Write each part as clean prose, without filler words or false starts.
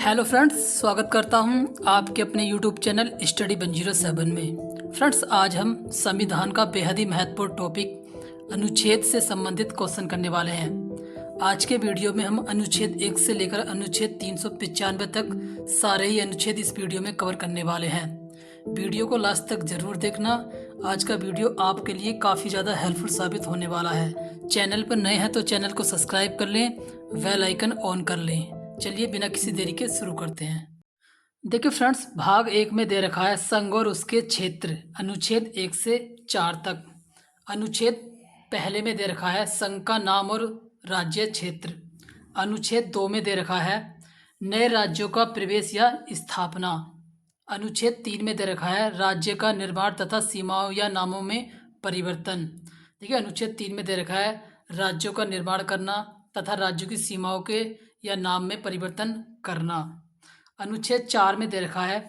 Hello friends, स्वागत करता हूं आपके अपने यूट्यूब चैनल स्टडी 107 में। फ्रेंड्स, आज हम संविधान का बेहद ही महत्वपूर्ण टॉपिक अनुच्छेद से संबंधित क्वेश्चन करने वाले हैं। आज के वीडियो में हम अनुच्छेद 1 से लेकर अनुच्छेद 395 तक सारे ही अनुच्छेद इस वीडियो में कवर करने वाले हैं। वीडियो को लास्ट तक जरूर देखना। आज का वीडियो आपके लिए काफ़ी ज़्यादा हेल्पफुल साबित होने वाला है। चैनल पर नए हैं तो चैनल को सब्सक्राइब कर लें, बेल आइकन ऑन कर लें। चलिए बिना किसी देरी के शुरू करते हैं। देखिए फ्रेंड्स, भाग 1 में दे रखा है संघ और उसके क्षेत्र, अनुच्छेद 1 से 4 तक। अनुच्छेद पहले में दे रखा है संघ का नाम और राज्य क्षेत्र। अनुच्छेद 2 में दे रखा है नए राज्यों का प्रवेश या स्थापना। अनुच्छेद 3 में दे रखा है राज्य का निर्माण तथा सीमाओं या नामों में परिवर्तन। देखिए, अनुच्छेद 3 में दे रखा है राज्यों का निर्माण करना तथा राज्यों की सीमाओं के या नाम में परिवर्तन करना। अनुच्छेद 4 में दे रखा है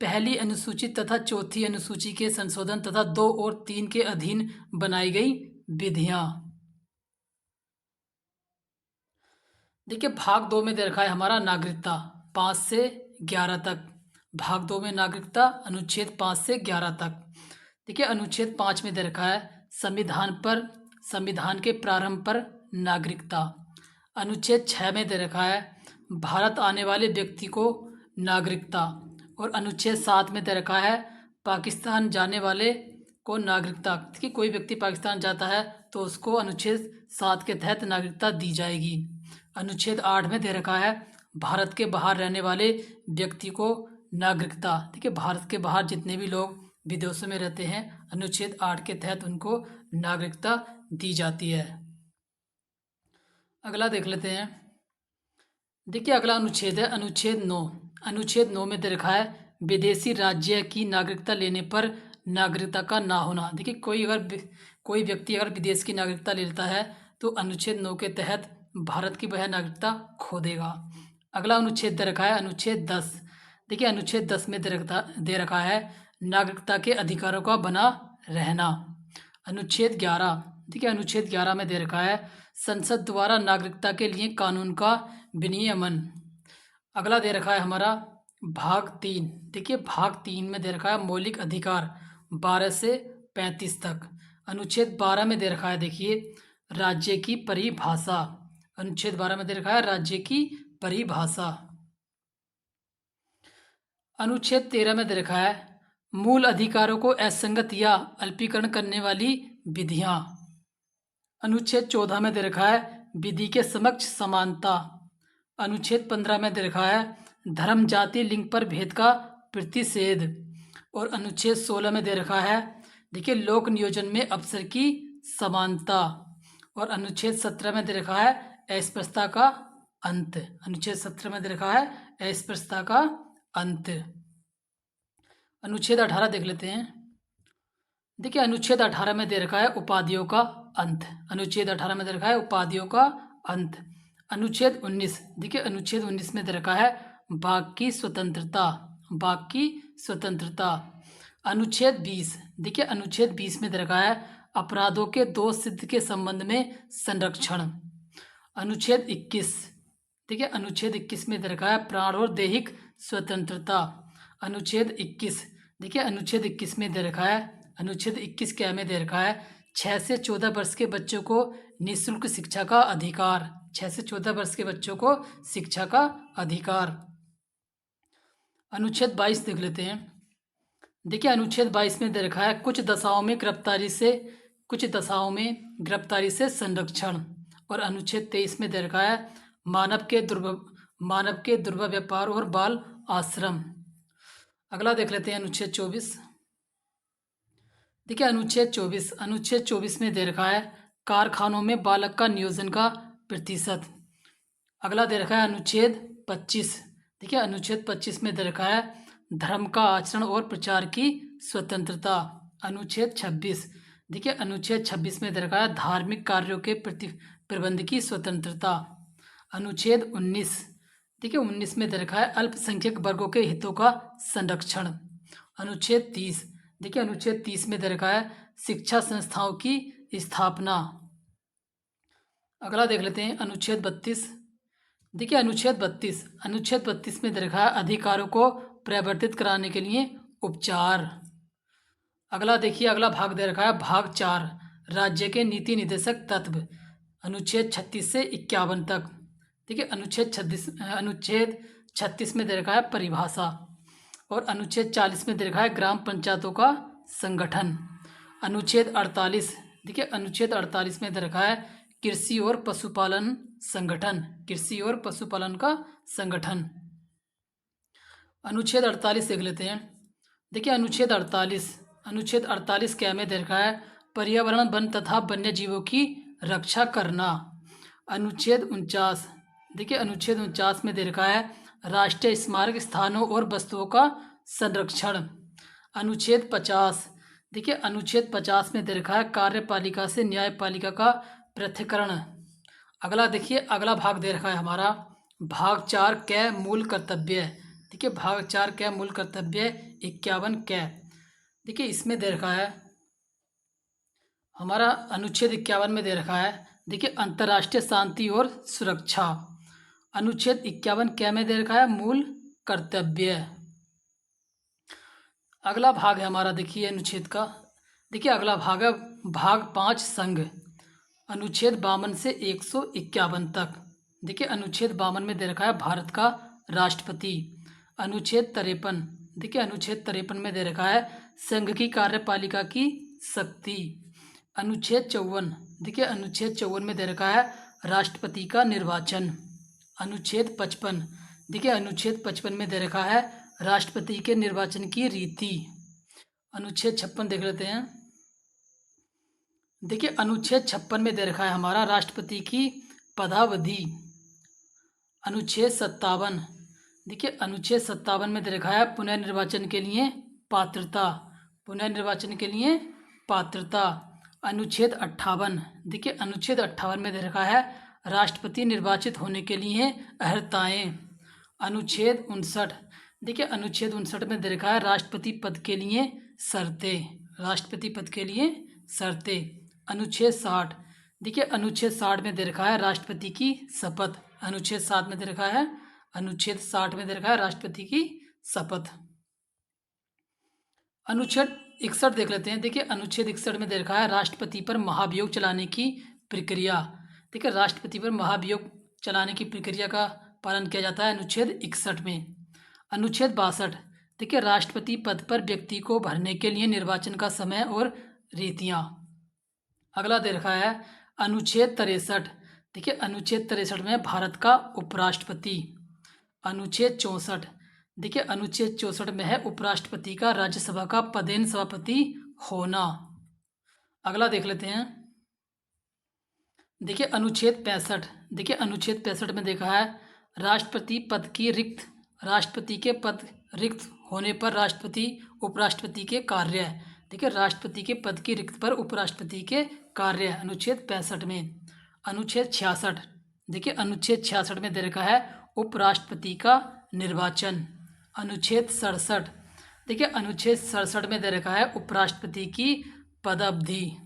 पहली अनुसूची तथा चौथी अनुसूची के संशोधन तथा 2 और 3 के अधीन बनाई गई विधियां। देखिए, भाग 2 में दे रखा है हमारा नागरिकता 5 से 11 तक। भाग 2 में नागरिकता अनुच्छेद 5 से 11 तक। देखिए, अनुच्छेद 5 में दे रखा है संविधान के प्रारंभ पर नागरिकता। अनुच्छेद 6 में दे रखा है भारत आने वाले व्यक्ति को नागरिकता। और अनुच्छेद 7 में दे रखा है पाकिस्तान जाने वाले को नागरिकता। कि कोई व्यक्ति पाकिस्तान जाता है तो उसको अनुच्छेद 7 के तहत नागरिकता दी जाएगी। अनुच्छेद 8 में दे रखा है भारत के बाहर रहने वाले व्यक्ति को नागरिकता। ठीक है, भारत के बाहर जितने भी लोग विदेशों में रहते हैं, अनुच्छेद 8 के तहत उनको नागरिकता दी जाती है। अगला देख लेते हैं। देखिए, अगला अनुच्छेद है अनुच्छेद 9। अनुच्छेद 9 में दे रखा है विदेशी राज्य की नागरिकता लेने पर नागरिकता का ना होना। देखिए, कोई व्यक्ति अगर विदेश की नागरिकता ले लेता है तो अनुच्छेद 9 के तहत भारत की वह नागरिकता खो देगा। अगला अनुच्छेद दे रखा है अनुच्छेद 10। देखिए, अनुच्छेद 10 में दे रखा है नागरिकता के अधिकारों का बना रहना। अनुच्छेद 11। देखिए, अनुच्छेद 11 में दे रखा है संसद द्वारा नागरिकता के लिए कानून का विनियमन। अगला दे रखा है हमारा भाग 3। देखिए, भाग 3 में दे रखा है मौलिक अधिकार 12 से 35 तक। अनुच्छेद 12 में दे रखा है देखिए राज्य की परिभाषा। अनुच्छेद 12 में दे रखा है राज्य की परिभाषा। अनुच्छेद 13 में दे रखा है मूल अधिकारों को असंगत या अल्पीकरण करने वाली विधियां। अनुच्छेद 14 में दे रखा है विधि के समक्ष समानता। अनुच्छेद 15 में दे रखा है धर्म जाति लिंग पर भेद का प्रतिषेध। और अनुच्छेद 16 में दे रखा है देखिए लोक नियोजन में अवसर की समानता। और अनुच्छेद 17 में दे रखा है अस्पृश्यता का अंत। अनुच्छेद 17 में दे रखा है अस्पृश्यता का अंत। अनुच्छेद 18 देख लेते हैं। देखिए, अनुच्छेद 18 में दे रखा है उपाधियों का अंत। अनुच्छेद 18 में दे रखा है उपाधियों का अंत। अनुच्छेद 19। देखिए, अनुच्छेद 19 में दे रखा है वाक की स्वतंत्रता। वाक की स्वतंत्रता। अनुच्छेद 20। देखिए, अनुच्छेद 20 में दे रखा है अपराधों के दोष सिद्ध के संबंध में संरक्षण। अनुच्छेद 21। देखिए, अनुच्छेद 21 में दे रखा है प्राण और दैहिक स्वतंत्रता। अनुच्छेद 21। देखिए, अनुच्छेद 21 में दे रखा है अनुच्छेद 21 क्या में दे रखा है 6 से 14 वर्ष के बच्चों को निःशुल्क शिक्षा का अधिकार। 6 से 14 वर्ष के बच्चों को शिक्षा का अधिकार। अनुच्छेद 22 देख लेते हैं। देखिए, अनुच्छेद 22 में दे रखा है कुछ दशाओं में गिरफ्तारी से संरक्षण। और अनुच्छेद 23 में दे रखा है मानव के दुर्व्यवहार और बाल आश्रम। अगला देख लेते हैं अनुच्छेद 24। देखिए, अनुच्छेद 24 में दे रखा है कारखानों में बालक का नियोजन का प्रतिशत। अगला दे रखा है अनुच्छेद 25। देखिए, अनुच्छेद 25 में दे रखा है धर्म का आचरण और प्रचार की स्वतंत्रता। अनुच्छेद 26। देखिए, अनुच्छेद 26 में दे रखा है धार्मिक कार्यों के प्रबंध की स्वतंत्रता। अनुच्छेद 19। देखिए, 19 में दे रखा है अल्पसंख्यक वर्गों के हितों का संरक्षण। अनुच्छेद 30। देखिए, अनुच्छेद 30 में दे रखा है शिक्षा संस्थाओं की स्थापना। अगला देख लेते हैं अनुच्छेद 32। देखिए अनुच्छेद 32 में दे रखा है अधिकारों को परिवर्तित कराने के लिए उपचार। अगला देखिए, अगला भाग दे रखा है भाग 4, राज्य के नीति निर्देशक तत्व, अनुच्छेद 36 से 51 तक। देखिए अनुच्छेद 36 में दे रखा है परिभाषा, और अनुच्छेद 40 में दे रखा है ग्राम पंचायतों का संगठन। अनुच्छेद 48, देखिए अनुच्छेद 48 में दे रखा है कृषि और पशुपालन संगठन, कृषि और पशुपालन का संगठन। अनुच्छेद 48 देख लेते हैं। देखिए अनुच्छेद 48 क्या में दे रखा है पर्यावरण, वन तथा वन्य जीवों की रक्षा करना। अनुच्छेद 49, देखिए अनुच्छेद 49 में दे रखा है राष्ट्रीय स्मारक स्थानों और वस्तुओं का संरक्षण। अनुच्छेद 50, देखिए अनुच्छेद 50 में दे रखा है कार्यपालिका से न्यायपालिका का पृथक्करण। अगला देखिए, अगला भाग दे रखा है हमारा भाग 4 कै मूल कर्तव्य। देखिए भाग 4 कै मूल कर्तव्य 51 कै। देखिए इसमें दे रखा है हमारा अनुच्छेद 51 में दे रखा है देखिए अंतर्राष्ट्रीय शांति और सुरक्षा। अनुच्छेद 51 कै में दे रखा है मूल कर्तव्य। अगला भाग है हमारा देखिए अनुच्छेद का, देखिए अगला भाग है भाग 5 संघ, अनुच्छेद 52 से 151 तक। देखिए अनुच्छेद 52 में दे रखा है भारत का राष्ट्रपति। अनुच्छेद 53, देखिए अनुच्छेद 53 में दे रखा है संघ की कार्यपालिका की शक्ति। अनुच्छेद 54, देखिए अनुच्छेद 54 में दे रखा है राष्ट्रपति का निर्वाचन। अनुच्छेद 55, देखिए अनुच्छेद 55 में दे रखा है राष्ट्रपति के निर्वाचन की रीति। अनुच्छेद 56 देख लेते हैं। देखिए अनुच्छेद 56 में दे रखा है हमारा राष्ट्रपति की पदावधि। अनुच्छेद 57, देखिए अनुच्छेद 57 में दे रखा है पुनर्निर्वाचन के लिए पात्रता, पुनर्निर्वाचन के लिए पात्रता। अनुच्छेद 58, देखिए अनुच्छेद 58 में दे रखा है राष्ट्रपति निर्वाचित होने के लिए अर्हताएं। अनुच्छेद 59, देखिए अनुच्छेद 59 में दे रखा है राष्ट्रपति पद के लिए शर्तें, राष्ट्रपति पद के लिए शर्तें। अनुच्छेद 60, देखिए अनुच्छेद 60 में दे रखा है राष्ट्रपति की शपथ। अनुच्छेद 60 में दे रखा है, अनुच्छेद 60 में दे रखा है राष्ट्रपति की शपथ। अनुच्छेद 61 देख लेते हैं। देखिए अनुच्छेद 61 में दे रखा है राष्ट्रपति पर महाभियोग चलाने की प्रक्रिया। देखिए राष्ट्रपति पर महाभियोग चलाने की प्रक्रिया का पालन किया जाता है अनुच्छेद 61 में। अनुच्छेद 62, देखिए राष्ट्रपति पद पर व्यक्ति को भरने के लिए निर्वाचन का समय और रीतियाँ। अगला दे रखा है अनुच्छेद 63, देखिए अनुच्छेद 63 में भारत का उपराष्ट्रपति। अनुच्छेद 64, देखिए अनुच्छेद 64 में है उपराष्ट्रपति का राज्यसभा का पदेन सभापति होना। अगला देख लेते हैं। देखिए अनुच्छेद 65, देखिए अनुच्छेद 65 में देखा है राष्ट्रपति के पद रिक्त होने पर राष्ट्रपति उपराष्ट्रपति के कार्य। देखिए राष्ट्रपति के पद की रिक्त पर उपराष्ट्रपति के कार्य, अनुच्छेद 65 में। अनुच्छेद 66, देखिए अनुच्छेद 66 में दे रखा है उपराष्ट्रपति का निर्वाचन। अनुच्छेद 67, देखिए अनुच्छेद 67 में दे रखा है उपराष्ट्रपति की पदावधि।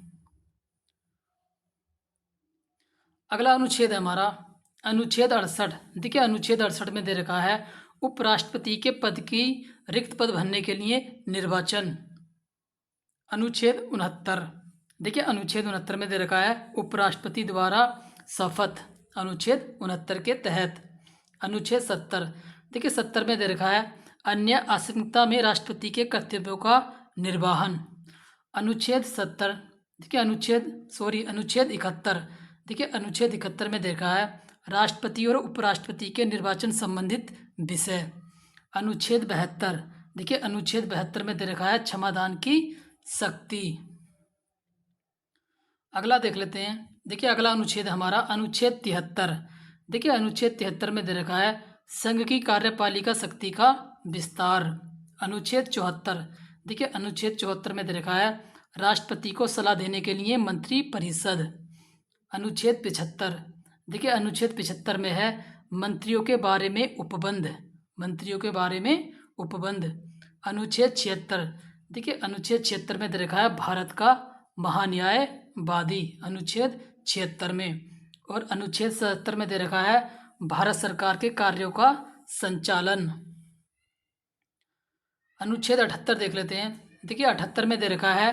अगला अनुच्छेद है हमारा अनुच्छेद 68, देखिए अनुच्छेद 68 में दे रखा है उपराष्ट्रपति के पद की रिक्त पद भरने के लिए निर्वाचन। अनुच्छेद 69, देखिए अनुच्छेद 69 में दे रखा है उपराष्ट्रपति द्वारा शपथ, अनुच्छेद 69 के तहत। अनुच्छेद 70, देखिए 70 में दे रखा है अन्य आशंका में राष्ट्रपति के कर्तव्यों का निर्वहन। अनुच्छेद 70, देखिए अनुच्छेद 71, देखिए अनुच्छेद 71 में दे रखा है राष्ट्रपति और उपराष्ट्रपति के निर्वाचन संबंधित विषय। अनुच्छेद 72, देखिए अनुच्छेद 72 में दे रखा है क्षमादान की शक्ति। अगला देख लेते हैं। देखिए अगला अनुच्छेद हमारा अनुच्छेद 73, देखिए अनुच्छेद 73 में दे रखा है संघ की कार्यपालिका शक्ति का विस्तार। अनुच्छेद 74, देखिए अनुच्छेद 74 में दे रखा है राष्ट्रपति को सलाह देने के लिए मंत्री परिषद। अनुच्छेद 75, देखिए अनुच्छेद 75 में है मंत्रियों के बारे में उपबंध, मंत्रियों के बारे में उपबंध। अनुच्छेद 76, देखिए अनुच्छेद 76 में दे रखा है भारत का महान्यायवादी, अनुच्छेद 76 में। और अनुच्छेद 77 में दे रखा है भारत सरकार के कार्यों का संचालन। अनुच्छेद 78 देख लेते हैं। देखिए 78 में दे रखा है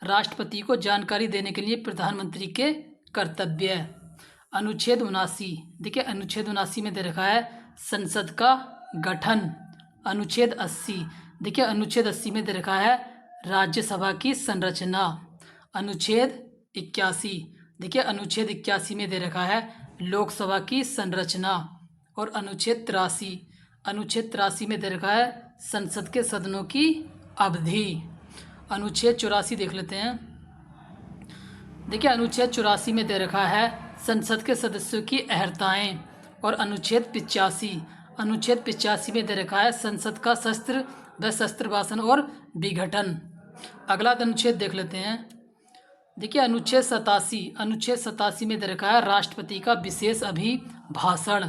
राष्ट्रपति को जानकारी देने के लिए प्रधानमंत्री के कर्तव्य। अनुच्छेद 79, देखिए अनुच्छेद 79 में दे रखा है संसद का गठन। अनुच्छेद 80, देखिए अनुच्छेद 80 में दे रखा है राज्यसभा की संरचना। अनुच्छेद 81, देखिए अनुच्छेद 81 में दे रखा है लोकसभा की संरचना। और अनुच्छेद 83 में दे रखा है संसद के सदनों की अवधि। अनुच्छेद 84 देख लेते हैं। देखिए अनुच्छेद 84 में दे रखा है संसद के सदस्यों की अहर्ताएं। और अनुच्छेद 85 में दे रखा है संसद का शस्त्र व शस्त्रवासन और विघटन। अगला अनुच्छेद देख लेते हैं। देखिए अनुच्छेद 87 में दे रखा है राष्ट्रपति का विशेष अभिभाषण।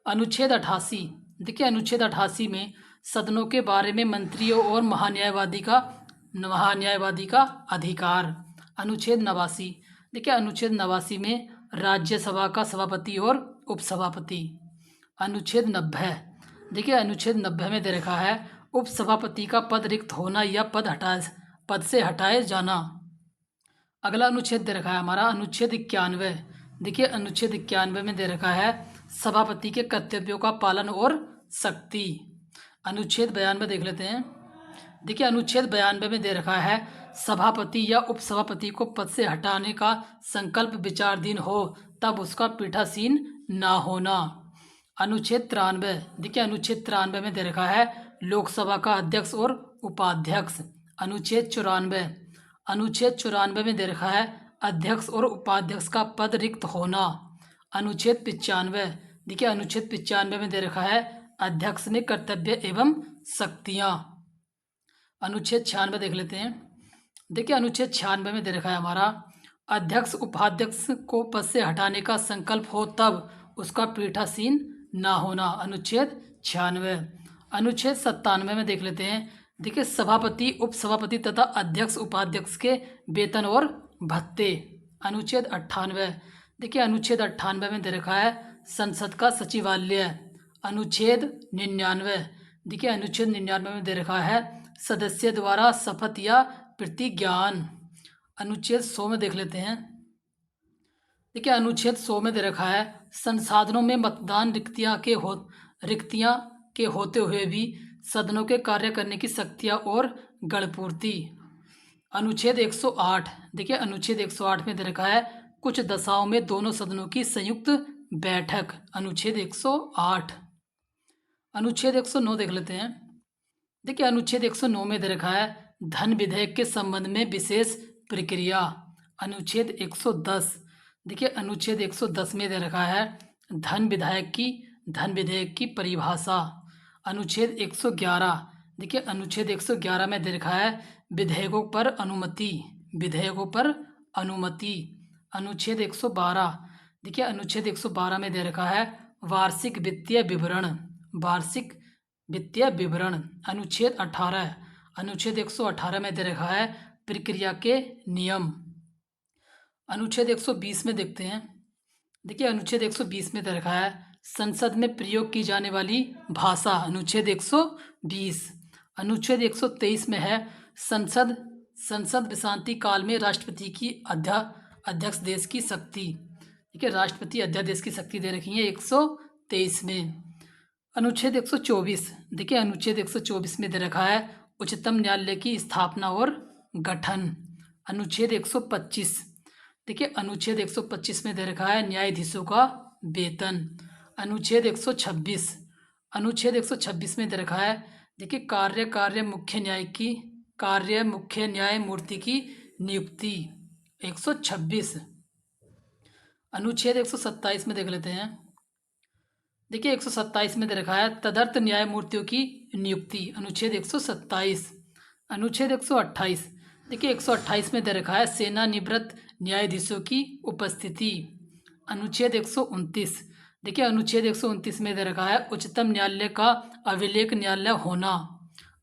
अनुच्छेद 88, देखिए अनुच्छेद 88 में सदनों के बारे में मंत्रियों और महान्यायवादी का अधिकार। अनुच्छेद 89, देखिए अनुच्छेद 89 में राज्यसभा का सभापति और उपसभापति। अनुच्छेद 90, देखिए अनुच्छेद 90 में दे रखा है उपसभापति का पद रिक्त होना या पद से हटाए जाना। अगला अनुच्छेद दे रखा है हमारा अनुच्छेद 91। देखिए अनुच्छेद 91 में दे रखा है सभापति के कर्तव्यों का पालन और शक्ति। अनुच्छेद 92 देख लेते हैं। देखिए अनुच्छेद 92 में दे रखा है सभापति या उपसभापति को पद से हटाने का संकल्प विचाराधीन हो तब उसका पीठासीन ना होना। अनुच्छेद 93, देखिए अनुच्छेद 93 में दे रखा है लोकसभा का अध्यक्ष और उपाध्यक्ष। अनुच्छेद 94 में दे रखा है अध्यक्ष और उपाध्यक्ष का पद रिक्त होना। अनुच्छेद 95, देखिए अनुच्छेद 95 में दे रखा है अध्यक्ष में कर्तव्य एवं शक्तियाँ। अनुच्छेद 96 देख लेते हैं। देखिए अनुच्छेद 96 में दे रखा है हमारा अध्यक्ष उपाध्यक्ष को पद से हटाने का संकल्प हो तब उसका पीठासीन ना होना। अनुच्छेद 96। अनुच्छेद 97 में देख लेते हैं। देखिए सभापति उपसभापति तथा अध्यक्ष उपाध्यक्ष के वेतन और भत्ते। अनुच्छेद 98, देखिए अनुच्छेद 98 में दे रखा है संसद का सचिवालय। अनुच्छेद 99, देखिए अनुच्छेद 99 में दे रखा है सदस्य द्वारा शपथ या प्रतिज्ञान। अनुच्छेद 100 में देख लेते हैं। देखिए अनुच्छेद 100 में दे रखा है संसाधनों में मतदान रिक्तियां के होते हुए भी सदनों के कार्य करने की शक्तियां और गणपूर्ति। अनुच्छेद 108, देखिए अनुच्छेद 108 में दे रखा है कुछ दशाओं में दोनों सदनों की संयुक्त बैठक। अनुच्छेद 108। अनुच्छेद 109 देख लेते हैं। देखिए अनुच्छेद 109 में दे रखा है धन विधेयक के संबंध में विशेष प्रक्रिया। अनुच्छेद 110, देखिए अनुच्छेद 110 में दे रखा है धन विधेयक की परिभाषा। अनुच्छेद 111, देखिए अनुच्छेद 111 में दे रखा है विधेयकों पर अनुमति। अनुच्छेद 112, देखिए अनुच्छेद 112 में दे रखा है वार्षिक वित्तीय विवरण। अनुच्छेद 118 में दे रखा है प्रक्रिया के नियम। अनुच्छेद 120 में देखते हैं। देखिए अनुच्छेद 120 में दे रखा है संसद में प्रयोग की जाने वाली भाषा। अनुच्छेद 120। अनुच्छेद 123 में है संसद विश्रांति काल में राष्ट्रपति की अध्यक्ष देश की शक्ति। ठीक है, राष्ट्रपति अध्यादेश की शक्ति दे रखी है 123 में। अनुच्छेद 124, देखिए अनुच्छेद 124 में दे रखा है उच्चतम न्यायालय की स्थापना और गठन। अनुच्छेद 125, देखिए अनुच्छेद 125 में दे रखा है न्यायाधीशों का वेतन। अनुच्छेद 126 में दे रखा है देखिए कार्य मुख्य न्यायमूर्ति की नियुक्ति 126। अनुच्छेद 127 में देख लेते हैं। देखिए 127 में दे रखा है तदर्थ न्यायमूर्तियों की नियुक्ति। अनुच्छेद 127। अनुच्छेद 128, देखिए 128 में दे रखा है सेवानिवृत्त न्यायाधीशों की उपस्थिति। अनुच्छेद 129, देखिए अनुच्छेद 129 में दे रखा है उच्चतम न्यायालय का अभिलेख न्यायालय होना।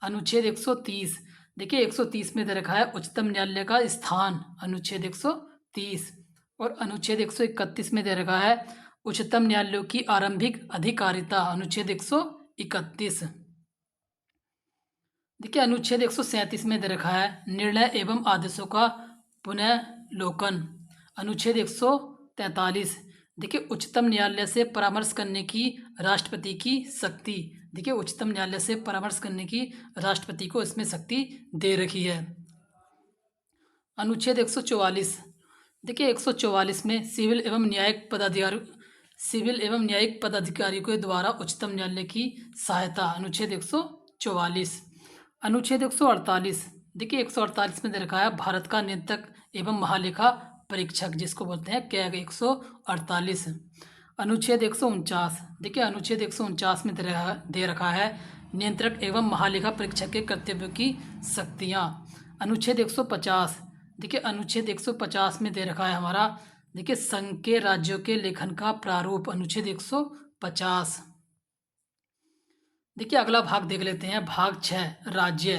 अनुच्छेद 130, देखिए 130 में दे रखा है उच्चतम न्यायालय का स्थान। अनुच्छेद 130। और अनुच्छेद 131 में दे रखा है उच्चतम न्यायालयों की आरंभिक अधिकारिता अनुच्छेद 131। देखिए अनुच्छेद 137 में दे रखा है निर्णय एवं आदेशों का पुनर्लोकन। अनुच्छेद 143। देखिए उच्चतम न्यायालय से परामर्श करने की राष्ट्रपति की शक्ति। देखिए उच्चतम न्यायालय से परामर्श करने की राष्ट्रपति को इसमें शक्ति दे रखी है। अनुच्छेद 144। देखिए 144 में सिविल एवं न्यायिक पदाधिकारियों के द्वारा उच्चतम न्यायालय की सहायता। अनुच्छेद 144। अनुच्छेद 148। देखिए 148 में दे रखा है भारत का नियंत्रक एवं महालेखा परीक्षक, जिसको बोलते हैं कैग 148। अनुच्छेद 149। देखिए अनुच्छेद 149 में दे रखा है नियंत्रक एवं महालेखा परीक्षक के कर्तव्यों की शक्तियाँ। अनुच्छेद 150। देखिए अनुच्छेद 150 में दे रखा है हमारा देखिए संघ के राज्यों के लेखन का प्रारूप। अनुच्छेद 150। देखिए अगला भाग देख लेते हैं, भाग 6 राज्य।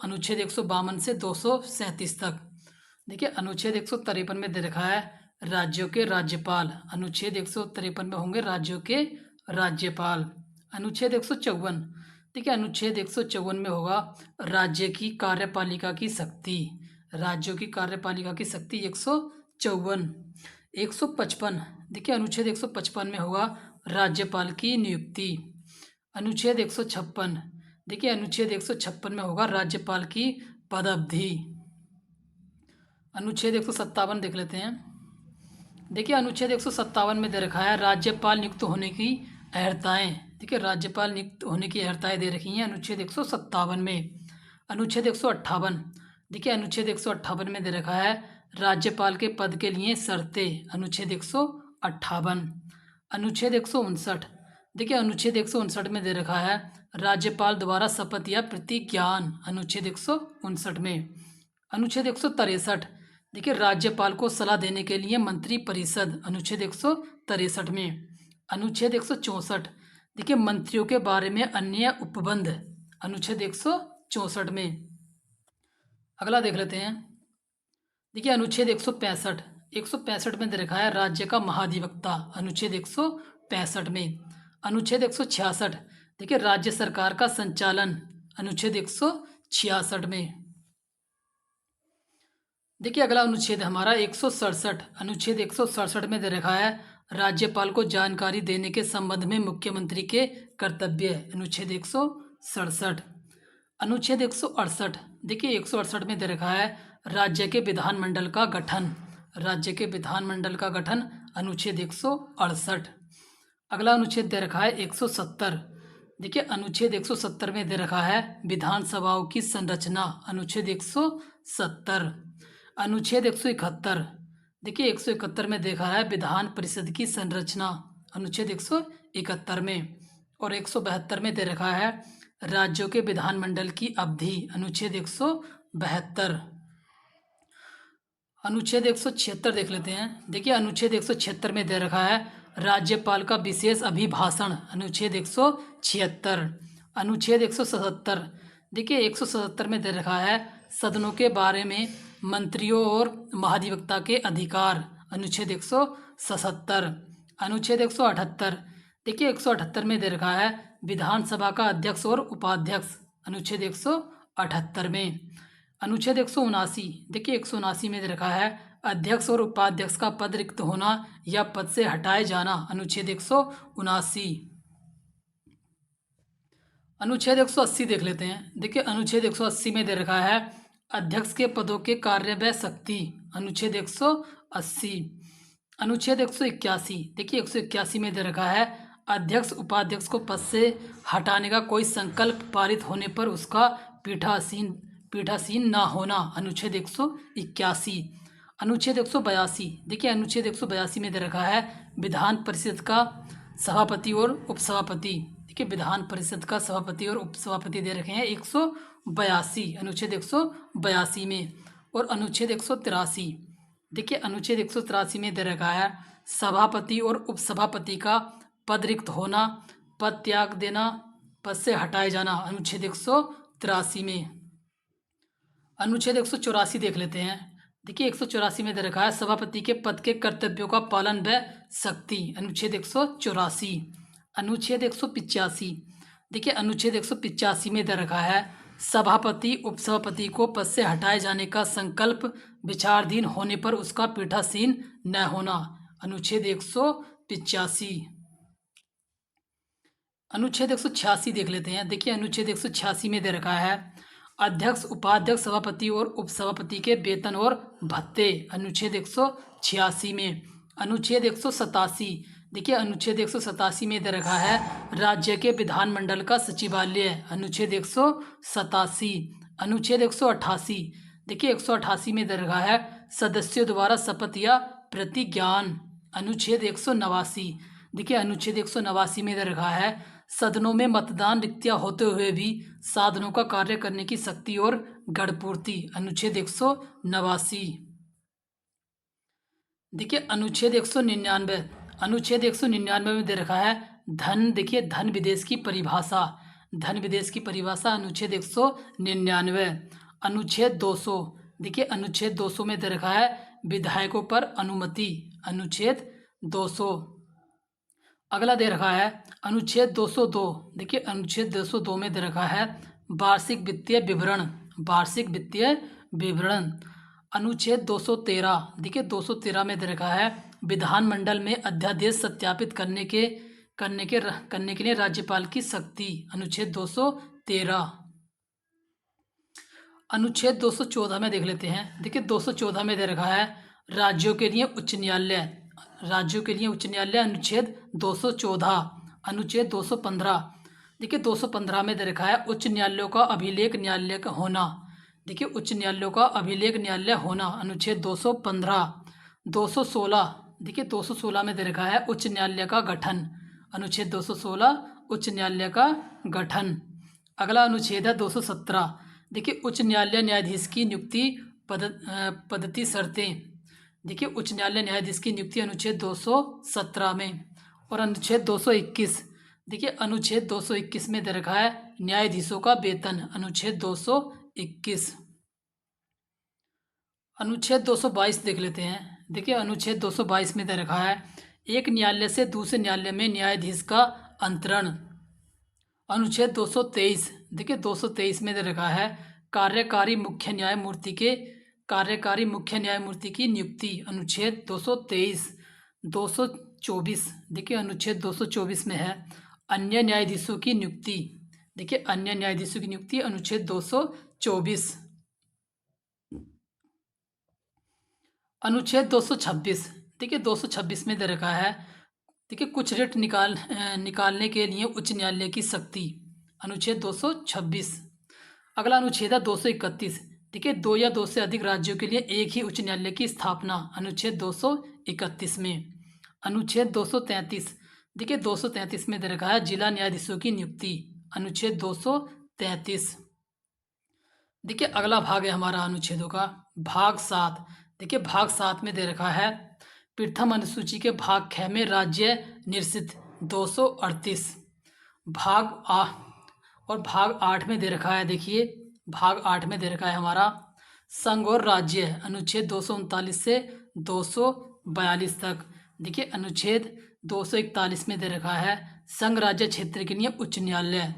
अनुच्छेद 152 से 237 तक। देखिए अनुच्छेद 153 में दे रखा है राज्यों के राज्यपाल। अनुच्छेद 153 में होंगे राज्यों के राज्यपाल। अनुच्छेद 154। देखिए अनुच्छेद 154 में होगा राज्य की कार्यपालिका की शक्ति। राज्यों की कार्यपालिका की शक्ति 154। 155। देखिए अनुच्छेद 155 में होगा राज्यपाल की नियुक्ति। अनुच्छेद 156। देखिए अनुच्छेद 156 में होगा राज्यपाल की पदावधि। अनुच्छेद 157 देख लेते हैं। देखिए अनुच्छेद 157 में दे रखा है राज्यपाल नियुक्त होने की अर्हताएं। देखिए राज्यपाल नियुक्त होने की अर्हताएं दे रखी हैं अनुच्छेद 157 में। अनुच्छेद 158। देखिए अनुच्छेद 158 में दे रखा है राज्यपाल के पद के लिए शर्तें। अनुच्छेद 158। अनुच्छेद 159। देखिए अनुच्छेद 159 में दे रखा है राज्यपाल द्वारा शपथ या प्रतिज्ञान। अनुच्छेद 159 में। अनुच्छेद 163। देखिए राज्यपाल को सलाह देने के लिए मंत्री परिषद। अनुच्छेद 163 में। अनुच्छेद 164। देखिए मंत्रियों के बारे में अन्य उपबंध। अनुच्छेद 164 में। अगला देख लेते हैं। देखिए अनुच्छेद 165। 165 में दे रखा है राज्य का महाधिवक्ता। अनुच्छेद 165 में। अनुच्छेद 166। देखिए राज्य सरकार का संचालन। अनुच्छेद 166 में। देखिए अगला अनुच्छेद हमारा 167। अनुच्छेद 167 में दे रखा है राज्यपाल को जानकारी देने के संबंध में मुख्यमंत्री के कर्तव्य। अनुच्छेद 167। अनुच्छेद 168। देखिए 168 में दे रखा है राज्य के विधानमंडल का गठन। राज्य के विधानमंडल का गठन। अनुच्छेद 168। अगला अनुच्छेद दे रखा है 170। देखिए अनुच्छेद 170 में दे रखा है विधानसभाओं की संरचना। अनुच्छेद 170। अनुच्छेद 171। देखिए 171 में देखा है विधान परिषद की संरचना। अनुच्छेद 171 में। और 172 में दे रखा है राज्यों के विधानमंडल की अवधि। अनुच्छेद 172। अनुच्छेद 176 देख लेते हैं। देखिए अनुच्छेद 176 में दे रखा है राज्यपाल का विशेष अभिभाषण। अनुच्छेद 176। अनुच्छेद 177। देखिए 177 में दे रखा है सदनों के बारे में मंत्रियों और महाधिवक्ता के अधिकार। अनुच्छेद 177। अनुच्छेद 178। देखिए 178 में दे रखा है विधानसभा का अध्यक्ष और उपाध्यक्ष। अनुच्छेद 178 में। अनुच्छेद 179। देखिए 179 में दे रखा है अध्यक्ष और उपाध्यक्ष का पद रिक्त होना या पद से हटाए जाना। अनुच्छेद 179। अनुच्छेद 180 देख लेते हैं। देखिए अनुच्छेद 180 में दे रखा है अध्यक्ष के पदों के कार्य व शक्ति। अनुच्छेद 180। अनुच्छेद 181। देखिए 181 में दे रखा है अध्यक्ष उपाध्यक्ष को पद से हटाने का कोई संकल्प पारित होने पर उसका पीठासीन ना होना। अनुच्छेद 181। अनुच्छेद 182। देखिए अनुच्छेद 182 में दे रखा है विधान परिषद का सभापति और उपसभापति। देखिए विधान परिषद का सभापति और उपसभापति दे रखे हैं 182। अनुच्छेद 182 में। और अनुच्छेद 183। देखिए अनुच्छेद 183 में दे रखा है सभापति और उपसभापति का पद रिक्त होना, पद त्याग देना, पद से हटाए जाना। अनुच्छेद 183 में। अनुच्छेद 184 देख लेते हैं। देखिए 184 में दे रखा है सभापति के पद के कर्तव्यों का पालन व सख्ती, अनुच्छेद 184। अनुच्छेद 185, देखिए अनुच्छेद 185 में दे रखा है सभापति उपसभापति को पद से हटाए जाने का संकल्प विचाराधीन होने पर उसका पीठासीन न होना, अनुच्छेद 185। अनुच्छेद 186 देख लेते हैं। देखिए अनुच्छेद 186 में दे रखा है अध्यक्ष उपाध्यक्ष सभापति और उपसभापति के वेतन और भत्ते, अनुच्छेद 186 में। अनुच्छेद 187, देखिए अनुच्छेद 187 में दे रखा है राज्य के विधानमंडल का सचिवालय, अनुच्छेद 187। अनुच्छेद 188, देखिए 188 में दे रखा है सदस्यों द्वारा शपथ या प्रतिज्ञान, अनुच्छेद 189। देखिए अनुच्छेद 189 में दे रखा है सदनों में मतदान रिक्तियां होते हुए भी साधनों का कार्य करने की शक्ति और गढ़पूर्ति, अनुच्छेद 189। देखिए अनुच्छेद 199, अनुच्छेद 199 में दे रखा है धन, देखिए धन विदेश की परिभाषा, धन विदेश की परिभाषा, अनुच्छेद 199। अनुच्छेद 200, देखिए अनुच्छेद 200 में दे रखा है विधायकों पर अनुमति, अनुच्छेद 200। अगला दे रखा है अनुच्छेद 202, देखिए अनुच्छेद 202 में दे रखा है वार्षिक वित्तीय विवरण, वार्षिक वित्तीय विवरण। अनुच्छेद 213, देखिए 213 में दे रखा है विधानमंडल में अध्यादेश सत्यापित करने के लिए राज्यपाल की शक्ति, अनुच्छेद 213। अनुच्छेद 214 में देख लेते हैं। देखिए 214 में दे रखा है राज्यों के लिए उच्च न्यायालय, राज्यों के लिए उच्च न्यायालय, अनुच्छेद 214। अनुच्छेद 215, देखिए 215 में दे रखा है उच्च न्यायालयों का अभिलेख न्यायालय का होना, देखिए उच्च न्यायालयों का अभिलेख न्यायालय होना, अनुच्छेद 215। 216, देखिए 216 में दे रखा है उच्च न्यायालय का गठन, अनुच्छेद 216 उच्च न्यायालय का गठन। अगला अनुच्छेद है 217, देखिए उच्च न्यायालय न्यायाधीश की नियुक्ति पद्धति शर्तें, देखिए उच्च न्यायालय न्यायाधीश की नियुक्ति, अनुच्छेद 217 में। और अनुच्छेद 221, देखिए अनुच्छेद 221 में दे रखा है न्यायाधीशों का वेतन, अनुच्छेद 221। अनुच्छेद 222 देख लेते हैं। देखिए अनुच्छेद 222 में दे रखा है एक न्यायालय से दूसरे न्यायालय में न्यायाधीश का अंतरण, अनुच्छेद 223। देखिए 223 में दे रखा है कार्यकारी मुख्य न्यायमूर्ति की नियुक्ति, अनुच्छेद 223। 224, देखिए अनुच्छेद 224 में है अन्य न्यायाधीशों की नियुक्ति, देखिए अन्य न्यायाधीशों की नियुक्ति, अनुच्छेद 224। अनुच्छेद 226, देखिए 226 में दे रखा है देखिए कुछ रेट निकालने के लिए उच्च न्यायालय की शक्ति, अनुच्छेद 226। अगला अनुच्छेद है 231, देखिए 2 या 2 से अधिक राज्यों के लिए एक ही उच्च न्यायालय की स्थापना, अनुच्छेद 231 में। अनुच्छेद 233, देखिए 233 में दे रखा है जिला न्यायाधीशों की नियुक्ति, अनुच्छेद 233। देखिए अगला भाग है हमारा अनुच्छेदों का भाग 7, देखिए भाग 7 में दे रखा है प्रथम अनुसूची के भाग ख में राज्य निश्चित 238। और भाग 8 में दे रखा है, देखिए भाग 8 में दे रखा है हमारा संघ और राज्य, अनुच्छेद 239 से 242 तक। देखिए अनुच्छेद 241 में दे रखा है संघ राज्य क्षेत्र के लिए उच्च न्यायालय।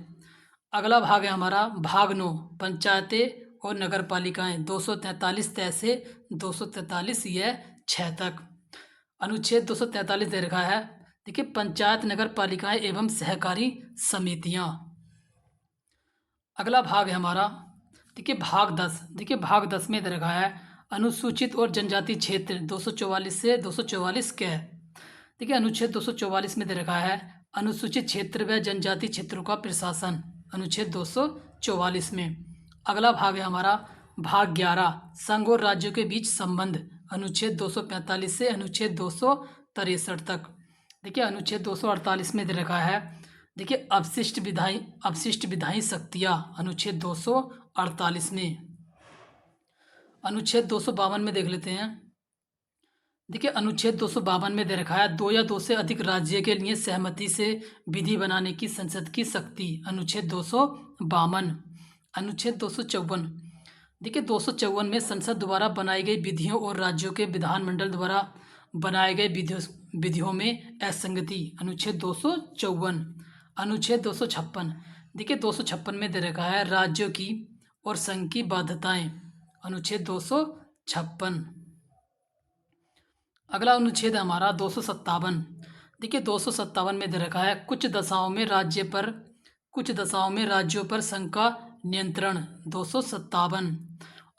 अगला भाग है हमारा भाग 9 पंचायतें और नगर पालिकाएं, 243 तय से 243 यह 6 तक। अनुच्छेद 243 दे रखा है देखिए पंचायत नगर पालिकाएं एवं सहकारी समितियां। अगला भाग है हमारा देखिए भाग 10, देखिए भाग 10 में दे रखा है अनुसूचित और जनजाति क्षेत्र, 244 से 244 के। देखिए अनुच्छेद 244 में दे रखा है अनुसूचित क्षेत्र व जनजाति क्षेत्रों का प्रशासन, अनुच्छेद 244 में। अगला भाग है हमारा भाग 11 संघ और राज्यों के बीच संबंध, अनुच्छेद 245 से अनुच्छेद 263 तक। देखिए अनुच्छेद 248 में दे रखा है देखिए अवशिष्ट विधायी शक्तियाँ, अनुच्छेद 248 में। अनुच्छेद 252 में देख लेते हैं। देखिए अनुच्छेद 252 में दे रखा है 2 या 2 से अधिक राज्य के लिए सहमति से विधि बनाने की संसद की शक्ति, अनुच्छेद 252। अनुच्छेद 254, देखिए 254 में संसद द्वारा बनाई गई विधियों और राज्यों के विधानमंडल द्वारा बनाए गए विधियों में असंगति, अनुच्छेद 254। अनुच्छेद 256, देखिए 256 में दे रखा है राज्यों की और संघ की बाध्यताएं, अनुच्छेद 256। अगला अनुच्छेद है हमारा 257। देखिए 257 में दे रखा है कुछ दशाओं में राज्यों पर संघ का नियंत्रण, 257।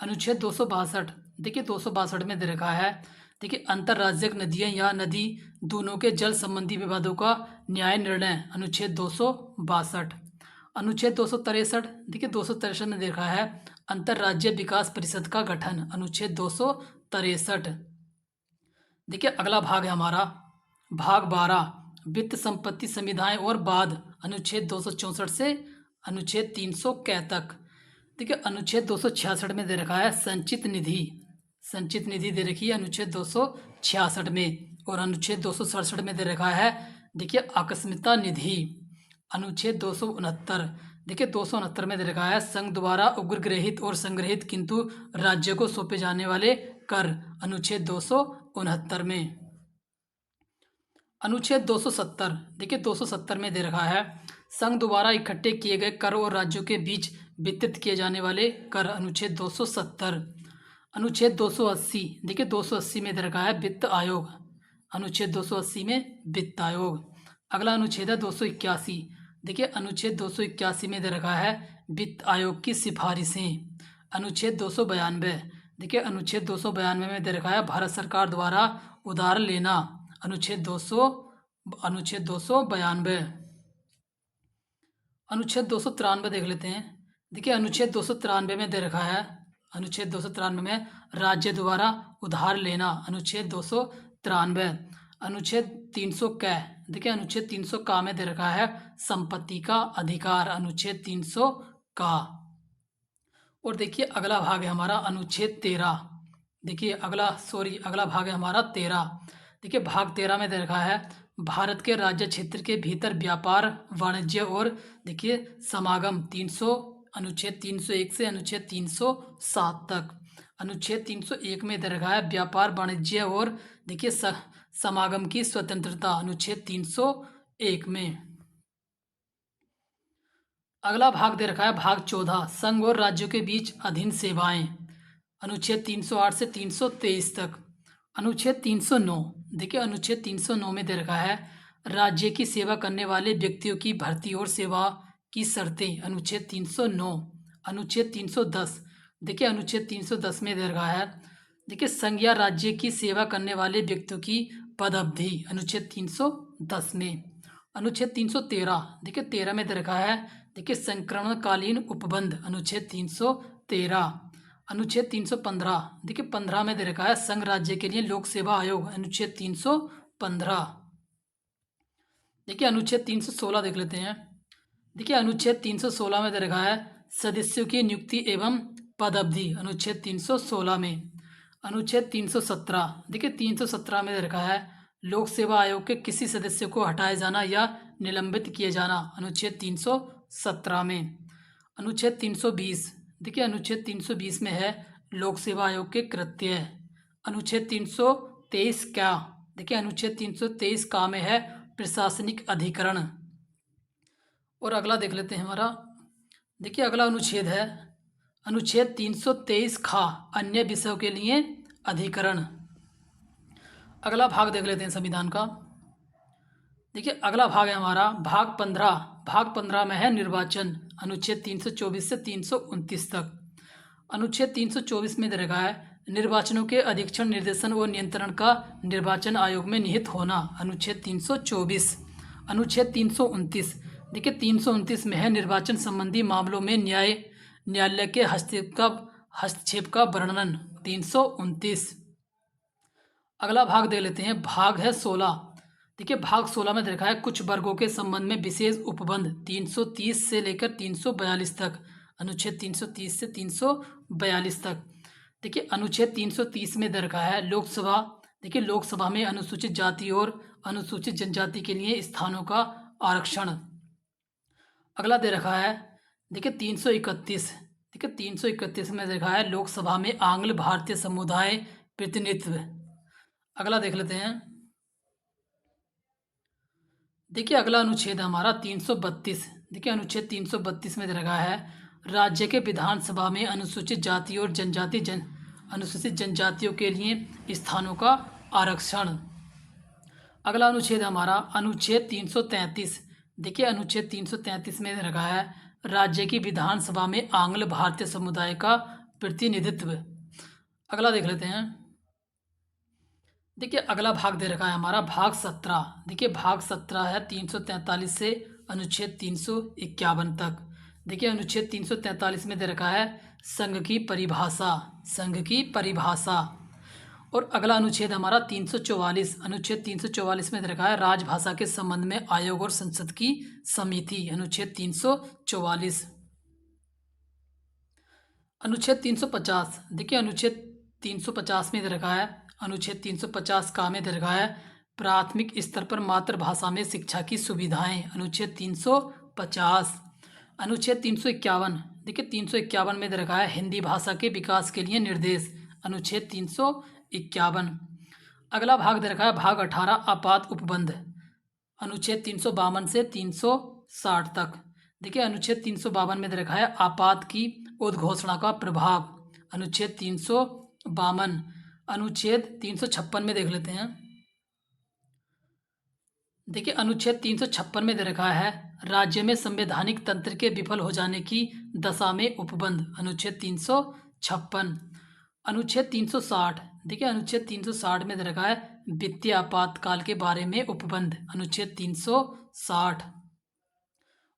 अनुच्छेद 262, देखिए 262 में दे रखा है देखिए अंतर्राज्यिक नदियां या नदी दोनों के जल संबंधी विवादों का न्याय निर्णय, अनुच्छेद 262। अनुच्छेद 263, देखिए 263 में देखा है अंतर्राज्यीय विकास परिषद का गठन, अनुच्छेद 263। देखिए अगला भाग है हमारा भाग 12, वित्त संपत्ति संविधाएं और बाद, अनुच्छेद 264 से अनुच्छेद 300 कै तक। देखिए अनुच्छेद 266 में दे रखा है संचित निधि दे रखी है अनुच्छेद 266 में, और अनुच्छेद 267 में दे रखा है देखिए आकस्मिकता निधि, अनुच्छेद 269। देखिए 269 में दे रखा है संघ द्वारा उपग्रहित और संग्रहित किंतु राज्य को सौंपे जाने वाले कर, अनुच्छेद 269 में। अनुच्छेद 270, देखिए 270 में दे रखा है संघ द्वारा इकट्ठे किए गए कर और राज्यों के बीच वितरित किए जाने वाले कर, अनुच्छेद 270। अनुच्छेद 280, देखिए 280 में दे रखा है वित्त आयोग, अनुच्छेद 280 में वित्त आयोग। अगला अनुच्छेद है 281, देखिए अनुच्छेद 281 में दे रखा है वित्त आयोग की सिफारिशें, अनुच्छेद 292। देखिए अनुच्छेद 292 में दे रखा है भारत सरकार द्वारा उधार लेना, अनुच्छेद 292। अनुच्छेद 293 देख लेते हैं। देखिए अनुच्छेद 293 में दे रखा है अनुच्छेद 293 में राज्य द्वारा उधार लेना, अनुच्छेद 293। अनुच्छेद 300 कै, देखिए अनुच्छेद 300 का में दे रखा है संपत्ति का अधिकार, अनुच्छेद 300 का। और देखिए अगला भाग है हमारा अनुच्छेद 13। देखिए अगला भाग है हमारा 13। देखिए भाग 13 में दे रखा है भारत के राज्य क्षेत्र के भीतर व्यापार वाणिज्य और देखिए समागम, 300 अनुच्छेद 301 से अनुच्छेद 307 तक। अनुच्छेद 301 में दे रखा है व्यापार वाणिज्य और देखिए समागम की स्वतंत्रता, अनुच्छेद 301 में। अगला भाग दे रखा है भाग 14, संघ और राज्यों के बीच अधीन सेवाएं, अनुच्छेद 308 से 323 तक। अनुच्छेद 309, देखिए अनुच्छेद 309 में दे रखा है राज्य की सेवा करने वाले व्यक्तियों की भर्ती और सेवा की शर्तें, अनुच्छेद 309। अनुच्छेद 310, देखिए अनुच्छेद 310 में दे रखा है देखिए संघ या राज्य की सेवा करने वाले व्यक्तियों की पद अवधि, अनुच्छेद 310 में। अनुच्छेद 313, देखिए 13 में दे रखा है देखिए संक्रमणकालीन उपबंध, अनुच्छेद 313। अनुच्छेद 315, देखिए 15 में दे रखा है संघ राज्य के लिए लोक सेवा आयोग, अनुच्छेद 315। देखिए अनुच्छेद 316 देख लेते हैं। देखिए अनुच्छेद 316 में दे रखा है सदस्यों की नियुक्ति एवं पद अवधि, अनुच्छेद 316 में। अनुच्छेद 317, देखिए 317 में दे रखा है लोक सेवा आयोग के किसी सदस्य को हटाए जाना या निलंबित किए जाना, अनुच्छेद 317 में। अनुच्छेद 320, देखिए अनुच्छेद 320 में है लोक सेवा आयोग के कृत्य। अनुच्छेद 323 क्या, देखिए अनुच्छेद 323 का में है प्रशासनिक अधिकरण। और अगला देख लेते हैं हमारा, देखिए अगला अनुच्छेद है अनुच्छेद 323 खा, अन्य विषयों के लिए अधिकरण। अगला भाग देख लेते हैं संविधान का। देखिए अगला भाग है हमारा भाग 15। भाग 15 में है निर्वाचन, अनुच्छेद 324 से 329 तक। अनुच्छेद 324 में दे रखा है निर्वाचनों के अधीक्षण, निर्देशन और नियंत्रण का निर्वाचन आयोग में निहित होना, अनुच्छेद 324। अनुच्छेद 329, देखिए 329 में है निर्वाचन संबंधी मामलों में न्यायालय के हस्तक्षेप का वर्णन, 329। अगला भाग देख लेते हैं, भाग है 16। देखिए भाग 16 में देखा है कुछ वर्गों के संबंध में विशेष उपबंध, 330 से लेकर 342 तक, अनुच्छेद 330 से 342 तक। देखिए अनुच्छेद 330 में दे रखा है लोकसभा, देखिए लोकसभा में अनुसूचित जाति और अनुसूचित जनजाति के लिए स्थानों का आरक्षण। अगला दे रखा है देखिए 331, ठीक है। 331 में देखा है लोकसभा में आंग्ल भारतीय समुदाय प्रतिनिधित्व। अगला देख लेते हैं। देखिए अगला अनुच्छेद हमारा 332। देखिए अनुच्छेद 332 में रखा है राज्य के विधानसभा में अनुसूचित जाति और अनुसूचित जनजातियों के लिए स्थानों का आरक्षण। अगला अनुच्छेद हमारा अनुच्छेद 333। देखिए अनुच्छेद 333 में रखा है राज्य की विधानसभा में आंग्ल भारतीय समुदाय का प्रतिनिधित्व। अगला देख लेते हैं। देखिए अगला भाग दे रखा है हमारा भाग 17। देखिए भाग 17 है 343 से अनुच्छेद 351 तक। देखिए अनुच्छेद 343 में दे रखा है संघ की परिभाषा। संघ की परिभाषा। और अगला अनुच्छेद हमारा 344। अनुच्छेद 344 में दे रखा है राजभाषा के संबंध में आयोग और संसद की समिति। अनुच्छेद 344। अनुच्छेद 350। देखिए अनुच्छेद 350 में दे रखा है अनुच्छेद 350 का में दे रखा है प्राथमिक स्तर पर मातृभाषा में शिक्षा की सुविधाएं। अनुच्छेद 350। अनुच्छेद 351। देखिए 351 में दे रखा है हिंदी भाषा के विकास के लिए निर्देश। अनुच्छेद 351। अगला भाग दे रखा है भाग 18 आपात उपबंध। अनुच्छेद 352 से 360 तक। देखिए अनुच्छेद 352 में दे रखा है आपात की उद्घोषणा का प्रभाव। अनुच्छेद 352। अनुच्छेद 356 में देख लेते हैं। देखिए अनुच्छेद 356 में दे रखा है राज्य में संवैधानिक तंत्र के विफल हो जाने की दशा में उपबंध। अनुच्छेद 356। अनुच्छेद 360। देखिए अनुच्छेद 360 में दे रखा है वित्तीय आपातकाल के बारे में उपबंध। अनुच्छेद 360।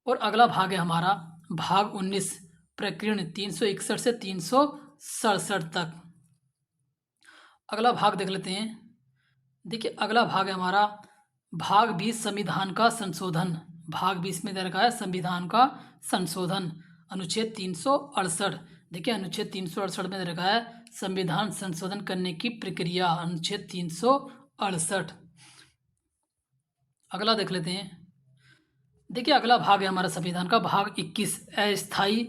और अगला भाग है हमारा भाग 19 प्रकरण 361 से 367 तक। अगला भाग देख लेते हैं। देखिए अगला भाग है हमारा भाग 20 संविधान का संशोधन। भाग 20 में दे रखा है संविधान का संशोधन। अनुच्छेद 368। देखिए अनुच्छेद 368 में दे रखा है संविधान संशोधन करने की प्रक्रिया। अनुच्छेद 368। अगला देख लेते हैं। देखिए अगला भाग है हमारा संविधान का भाग 21 अस्थायी